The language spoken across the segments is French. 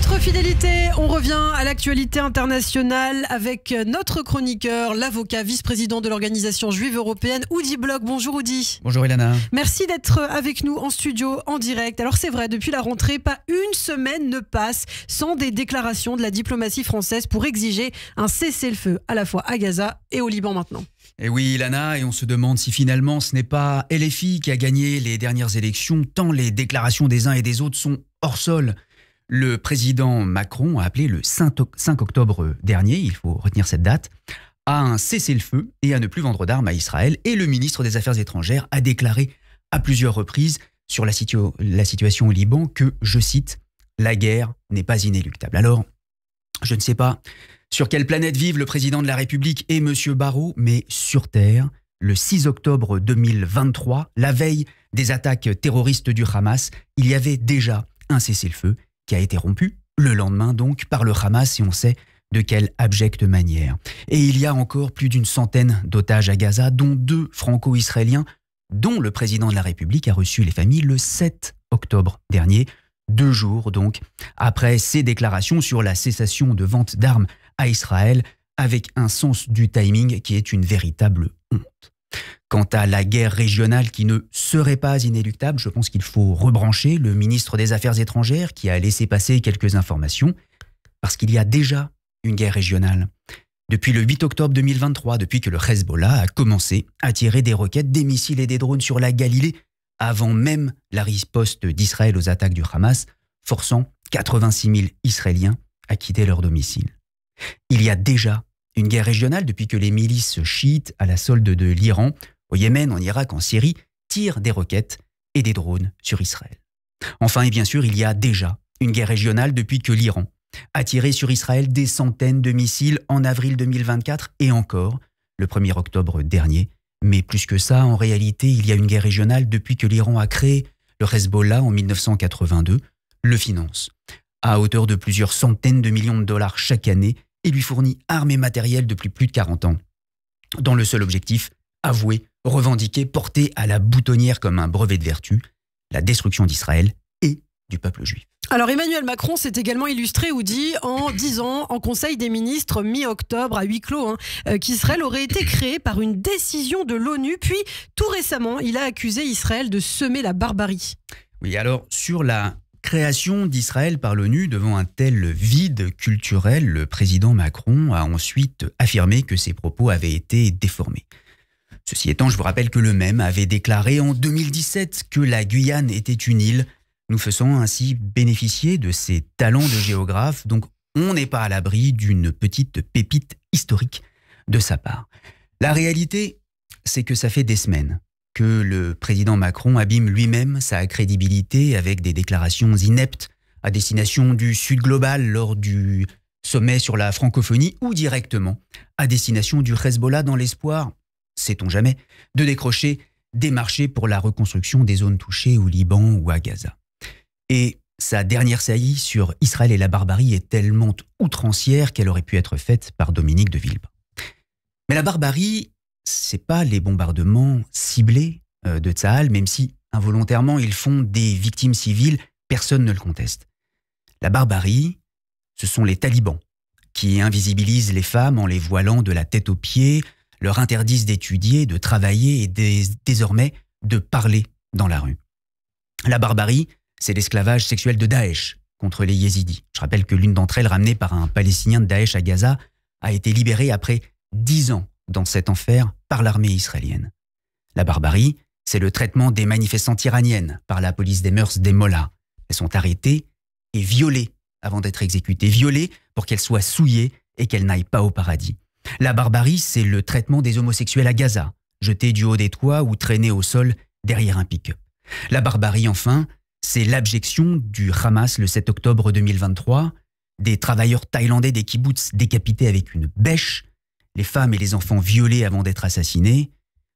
votre fidélité, on revient à l'actualité internationale avec notre chroniqueur, l'avocat vice-président de l'organisation juive européenne, Udi Bloch. Bonjour Udi. Bonjour Ilana. Merci d'être avec nous en studio, en direct. Alors c'est vrai, depuis la rentrée, pas une semaine ne passe sans des déclarations de la diplomatie française pour exiger un cessez-le-feu à la fois à Gaza et au Liban maintenant. Et oui Ilana, et on se demande si finalement ce n'est pas LFI qui a gagné les dernières élections, tant les déclarations des uns et des autres sont hors sol. Le président Macron a appelé le 5 octobre dernier, il faut retenir cette date, à un cessez-le-feu et à ne plus vendre d'armes à Israël. Et le ministre des Affaires étrangères a déclaré à plusieurs reprises sur la situation au Liban que, je cite, « la guerre n'est pas inéluctable ». Alors, je ne sais pas sur quelle planète vivent le président de la République et M. Barrot, mais sur Terre, le 6 octobre 2023, la veille des attaques terroristes du Hamas, il y avait déjà un cessez-le-feu qui a été rompu le lendemain donc par le Hamas, et on sait de quelle abjecte manière. Et il y a encore plus d'une centaine d'otages à Gaza, dont 2 franco-israéliens, dont le président de la République a reçu les familles le 7 octobre dernier, 2 jours donc après ses déclarations sur la cessation de vente d'armes à Israël, avec un sens du timing qui est une véritable honte. Quant à la guerre régionale qui ne serait pas inéluctable, je pense qu'il faut rebrancher le ministre des Affaires étrangères qui a laissé passer quelques informations, parce qu'il y a déjà une guerre régionale. Depuis le 8 octobre 2023, depuis que le Hezbollah a commencé à tirer des roquettes, des missiles et des drones sur la Galilée, avant même la riposte d'Israël aux attaques du Hamas, forçant 86 000 Israéliens à quitter leur domicile. Il y a déjà une guerre régionale depuis que les milices chiites à la solde de l'Iran, au Yémen, en Irak, en Syrie, tirent des roquettes et des drones sur Israël. Enfin, et bien sûr, il y a déjà une guerre régionale depuis que l'Iran a tiré sur Israël des centaines de missiles en avril 2024 et encore le 1er octobre dernier. Mais plus que ça, en réalité, il y a une guerre régionale depuis que l'Iran a créé le Hezbollah en 1982, le finance à hauteur de plusieurs centaines de millions de dollars chaque année et lui fournit armes et matériel depuis plus de 40 ans, dans le seul objectif, avoué, revendiqué, porté à la boutonnière comme un brevet de vertu, la destruction d'Israël et du peuple juif. Alors Emmanuel Macron s'est également illustré ou dit en disant en Conseil des ministres mi-octobre à huis clos qu'Israël aurait été créé par une décision de l'ONU. Puis tout récemment, il a accusé Israël de semer la barbarie. Oui, alors sur la création d'Israël par l'ONU devant un tel vide culturel, le président Macron a ensuite affirmé que ses propos avaient été déformés. Ceci étant, je vous rappelle que le même avait déclaré en 2017 que la Guyane était une île, nous faisant ainsi bénéficier de ses talents de géographe, donc on n'est pas à l'abri d'une petite pépite historique de sa part. La réalité, c'est que ça fait des semaines que le président Macron abîme lui-même sa crédibilité avec des déclarations ineptes à destination du Sud global lors du sommet sur la francophonie ou directement à destination du Hezbollah dans l'espoir, sait-on jamais, de décrocher des marchés pour la reconstruction des zones touchées au Liban ou à Gaza. Et sa dernière saillie sur Israël et la barbarie est tellement outrancière qu'elle aurait pu être faite par Dominique de Villepin. Mais la barbarie, c'est pas les bombardements ciblés de Tsahal, même si involontairement ils font des victimes civiles, personne ne le conteste. La barbarie, ce sont les talibans qui invisibilisent les femmes en les voilant de la tête aux pieds, leur interdisent d'étudier, de travailler et désormais de parler dans la rue. La barbarie, c'est l'esclavage sexuel de Daesh contre les Yézidis. Je rappelle que l'une d'entre elles, ramenée par un Palestinien de Daesh à Gaza, a été libérée après 10 ans dans cet enfer par l'armée israélienne. La barbarie, c'est le traitement des manifestantes iraniennes par la police des mœurs des Mollahs. Elles sont arrêtées et violées avant d'être exécutées, violées pour qu'elles soient souillées et qu'elles n'aillent pas au paradis. La barbarie, c'est le traitement des homosexuels à Gaza, jetés du haut des toits ou traînés au sol derrière un pick-up. La barbarie, enfin, c'est l'abjection du Hamas le 7 octobre 2023, des travailleurs thaïlandais des kibboutz décapités avec une bêche, les femmes et les enfants violés avant d'être assassinés.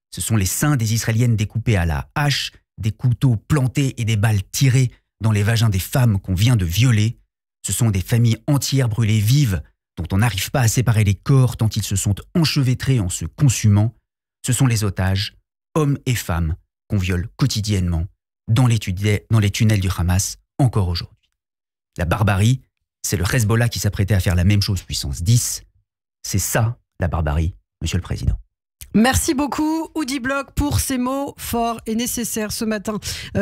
Ce sont les seins des Israéliennes découpés à la hache, des couteaux plantés et des balles tirées dans les vagins des femmes qu'on vient de violer. Ce sont des familles entières brûlées vives dont on n'arrive pas à séparer les corps tant ils se sont enchevêtrés en se consumant. Ce sont les otages, hommes et femmes, qu'on viole quotidiennement dans les tunnels du Hamas encore aujourd'hui. La barbarie, c'est le Hezbollah qui s'apprêtait à faire la même chose puissance 10. C'est ça, la barbarie, Monsieur le Président. Merci beaucoup, Oudi Bloch, pour ces mots forts et nécessaires ce matin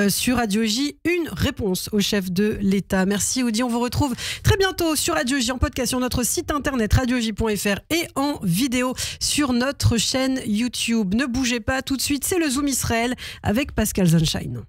sur Radio J. Une réponse au chef de l'État. Merci, Oudi. On vous retrouve très bientôt sur Radio J en podcast sur notre site internet radioj.fr et en vidéo sur notre chaîne YouTube. Ne bougez pas, tout de suite, c'est le Zoom Israël avec Pascal Sunshine.